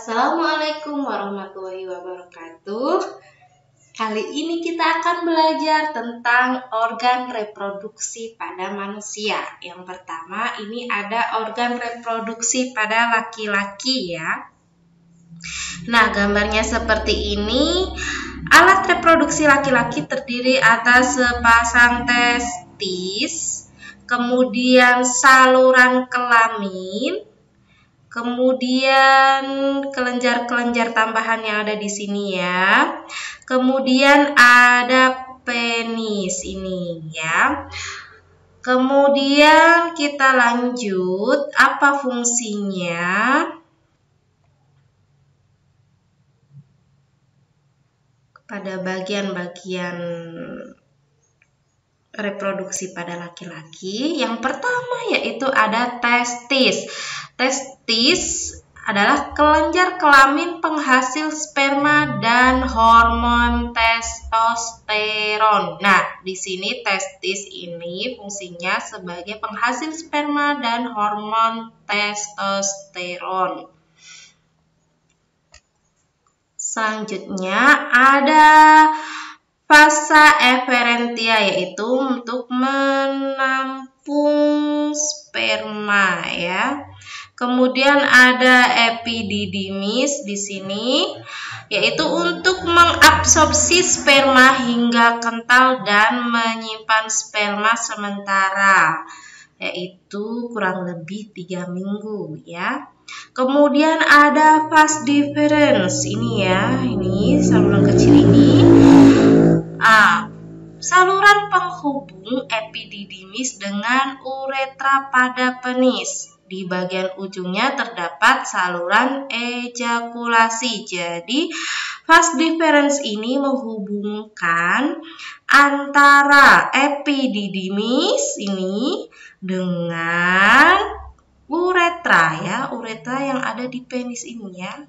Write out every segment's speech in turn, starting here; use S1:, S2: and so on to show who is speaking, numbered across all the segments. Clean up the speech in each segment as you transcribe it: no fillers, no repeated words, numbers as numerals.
S1: Assalamualaikum warahmatullahi wabarakatuh. Kali ini kita akan belajar tentang organ reproduksi pada manusia. Yang pertama, ini ada organ reproduksi pada laki-laki ya. Nah, gambarnya seperti ini. Alat reproduksi laki-laki terdiri atas sepasang testis, kemudian saluran kelamin, kemudian kelenjar-kelenjar tambahan yang ada di sini ya. Kemudian ada penis ini ya. Kemudian kita lanjut, apa fungsinya? Pada bagian-bagian reproduksi pada laki-laki. Yang pertama yaitu ada testis. Testis adalah kelenjar kelamin penghasil sperma dan hormon testosteron. Nah, di sini testis ini fungsinya sebagai penghasil sperma dan hormon testosteron. Selanjutnya ada fasa eferentia, yaitu untuk menampung sperma ya. Kemudian ada epididymis di sini, yaitu untuk mengabsorpsi sperma hingga kental dan menyimpan sperma sementara, yaitu kurang lebih 3 minggu ya. Kemudian ada vas deferens ini ya, ini saluran kecil ini. Saluran penghubung epididymis dengan uretra pada penis. Di bagian ujungnya terdapat saluran ejakulasi. Jadi, vas deferens ini menghubungkan antara epididymis ini dengan uretra ya, uretra yang ada di penis ini ya.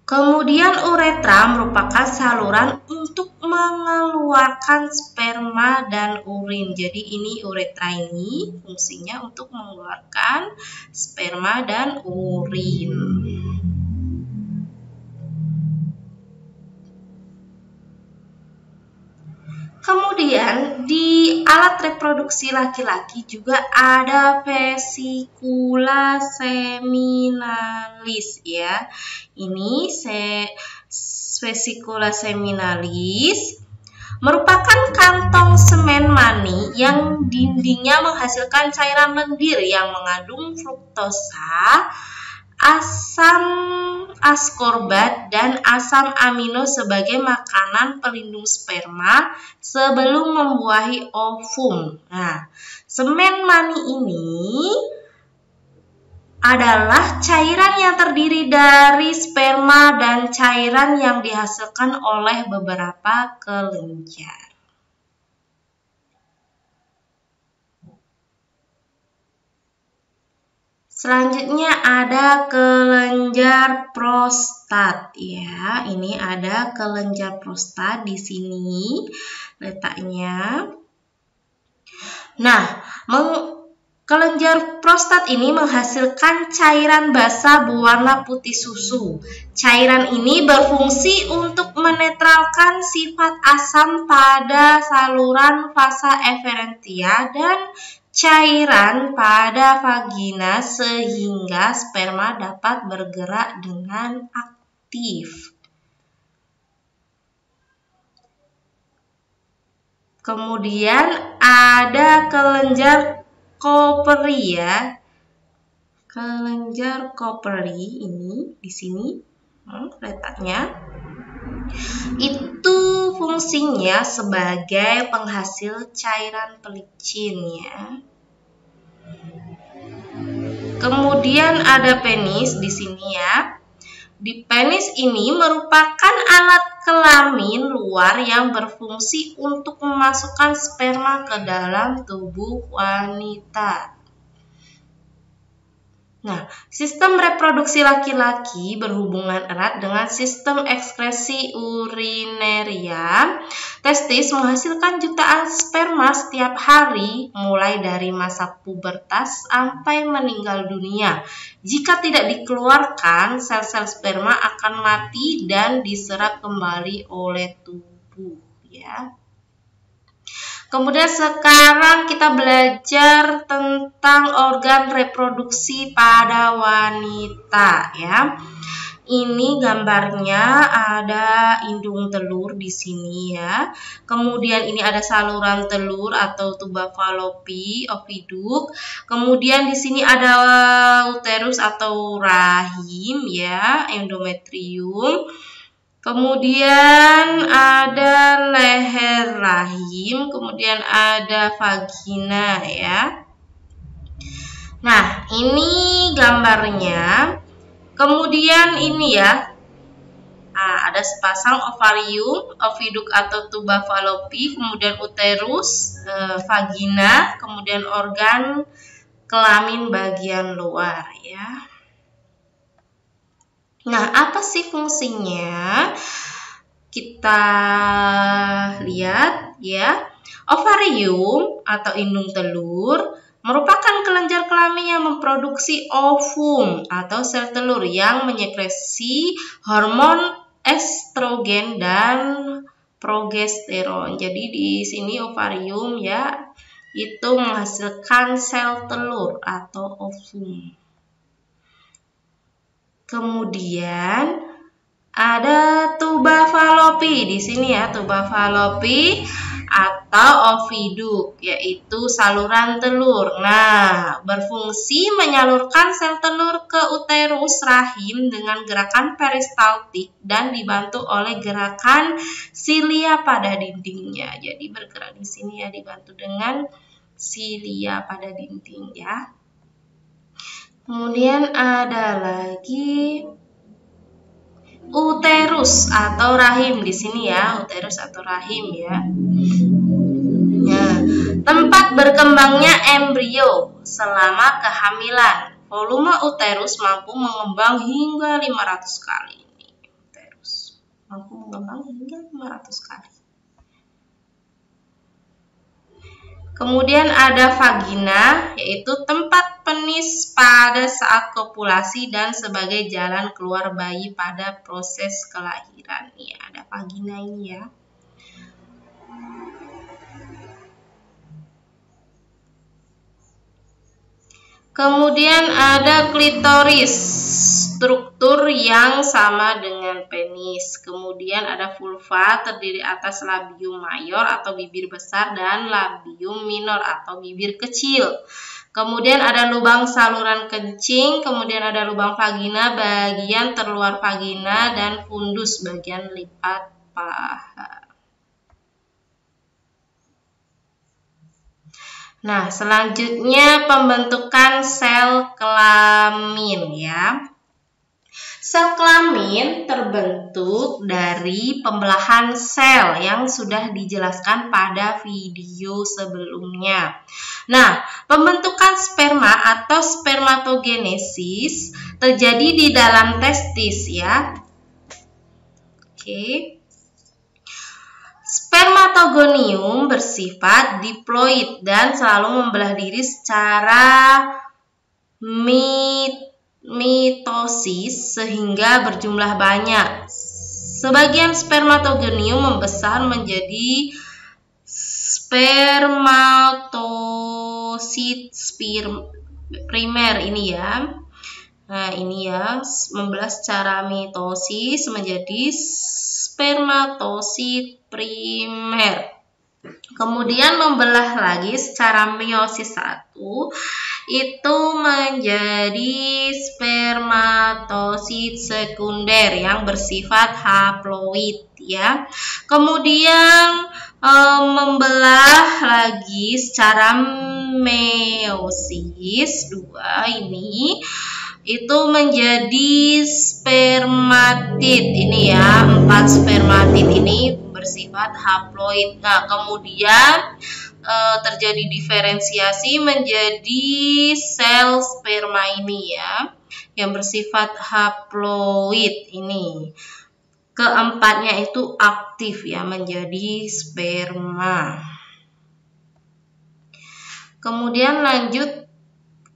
S1: Kemudian uretra merupakan saluran untuk mengeluarkan sperma dan urin. Jadi ini uretra ini fungsinya untuk mengeluarkan sperma dan urin. Kemudian di alat reproduksi laki-laki juga ada vesikula seminalis ya. Ini vesikula seminalis merupakan kantong semen mani yang dindingnya menghasilkan cairan lendir yang mengandung fruktosa, asam askorbat, dan asam amino sebagai makanan pelindung sperma sebelum membuahi ovum. Nah, semen mani ini adalah cairan yang terdiri dari sperma dan cairan yang dihasilkan oleh beberapa kelenjar. Selanjutnya ada kelenjar prostat ya. Ini ada kelenjar prostat di sini letaknya. Nah, kelenjar prostat ini menghasilkan cairan basah berwarna putih susu. Cairan ini berfungsi untuk menetralkan sifat asam pada saluran fasa eferentia dan cairan pada vagina sehingga sperma dapat bergerak dengan aktif. Kemudian ada kelenjar Koperi ya. Kelenjar Koperi ini di sini letaknya. Itu fungsinya sebagai penghasil cairan pelicin ya. Kemudian ada penis di sini ya. Di penis ini merupakan alat kelamin luar yang berfungsi untuk memasukkan sperma ke dalam tubuh wanita. Nah, sistem reproduksi laki-laki berhubungan erat dengan sistem ekskresi urineria. Testis menghasilkan jutaan sperma setiap hari mulai dari masa pubertas sampai meninggal dunia. Jika tidak dikeluarkan, sel-sel sperma akan mati dan diserap kembali oleh tubuh, ya. Kemudian sekarang kita belajar tentang organ reproduksi pada wanita, ya. Ini gambarnya ada indung telur di sini, ya. Kemudian ini ada saluran telur atau tuba falopi, oviduk. Kemudian di sini ada uterus atau rahim, ya, endometrium. Kemudian ada leher rahim, kemudian ada vagina, ya. Nah, ini gambarnya. Kemudian ini, ya. Ada sepasang ovarium, oviduk atau tuba falopi, kemudian uterus, vagina, kemudian organ kelamin bagian luar, ya. Nah, apa sih fungsinya? Kita lihat, ya. Ovarium atau indung telur merupakan kelenjar kelamin yang memproduksi ovum atau sel telur yang menyekresi hormon estrogen dan progesteron. Jadi di sini ovarium, ya, itu menghasilkan sel telur atau ovum. Kemudian ada tuba falopi di sini, ya, tuba falopi atau oviduk, yaitu saluran telur. Nah, berfungsi menyalurkan sel telur ke uterus rahim dengan gerakan peristaltik dan dibantu oleh gerakan silia pada dindingnya. Jadi bergerak di sini, ya, dibantu dengan silia pada dinding, ya. Kemudian ada lagi uterus atau rahim di sini, ya, uterus atau rahim, ya. Nah, tempat berkembangnya embrio selama kehamilan. Volume uterus mampu mengembang hingga 500 kali. Ini uterus mampu mengembang hingga 500 kali. Kemudian ada vagina, yaitu tempat penis pada saat kopulasi dan sebagai jalan keluar bayi pada proses kelahiran. Nih, ada vagina ini, ya. Kemudian ada klitoris, struktur yang sama dengan penis. Kemudian ada vulva, terdiri atas labium mayor atau bibir besar dan labium minor atau bibir kecil. Kemudian ada lubang saluran kencing, kemudian ada lubang vagina bagian terluar vagina dan fundus bagian lipat paha. Nah, selanjutnya pembentukan sel kelamin, ya. Sel kelamin terbentuk dari pembelahan sel yang sudah dijelaskan pada video sebelumnya. Nah, pembentukan sperma atau spermatogenesis terjadi di dalam testis, ya. Oke. Spermatogonium bersifat diploid dan selalu membelah diri secara mitosis sehingga berjumlah banyak. Sebagian spermatogonium membesar menjadi spermatosit primer ini, ya. Nah, ini, ya, membelah secara mitosis menjadi spermatosit primer. Kemudian membelah lagi secara meiosis 1 itu menjadi spermatosit sekunder yang bersifat haploid, ya. Kemudian membelah lagi secara meiosis 2 ini itu menjadi spermatid ini, ya. 4 spermatid ini bersifat haploid. Nah, kemudian terjadi diferensiasi menjadi sel sperma ini ya, yang bersifat haploid ini. Keempatnya itu aktif ya, menjadi sperma. Kemudian lanjut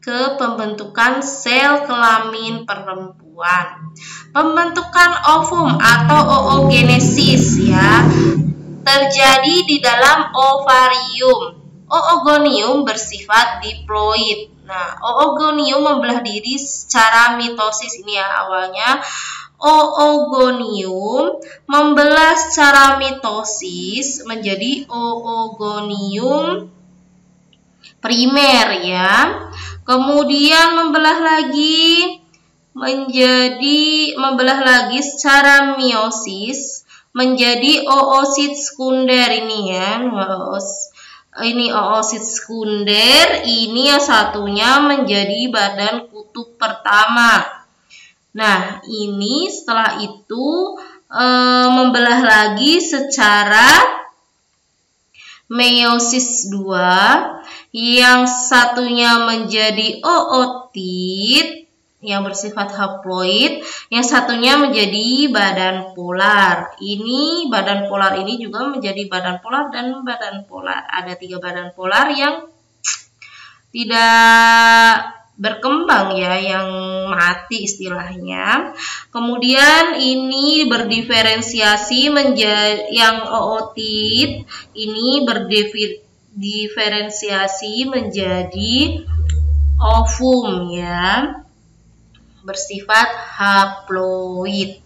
S1: ke pembentukan sel kelamin perempuan. Pembentukan ovum atau oogenesis ya terjadi di dalam ovarium. Oogonium bersifat diploid. Nah, oogonium membelah diri secara mitosis ini ya awalnya. Oogonium membelah secara mitosis menjadi oogonium primer ya. Kemudian membelah lagi secara meiosis menjadi oosit sekunder ini ya. Ini oosit sekunder, ini yang satunya menjadi badan kutub pertama. Nah, ini setelah itu membelah lagi secara meiosis 2, yang satunya menjadi ootit yang bersifat haploid, yang satunya menjadi badan polar. Ini badan polar ini juga menjadi badan polar dan badan polar. Ada 3 badan polar yang tidak berkembang ya, yang mati istilahnya. Kemudian ini berdiferensiasi menjadi yang ootit ini berdiferensiasi menjadi ovum ya, bersifat haploid.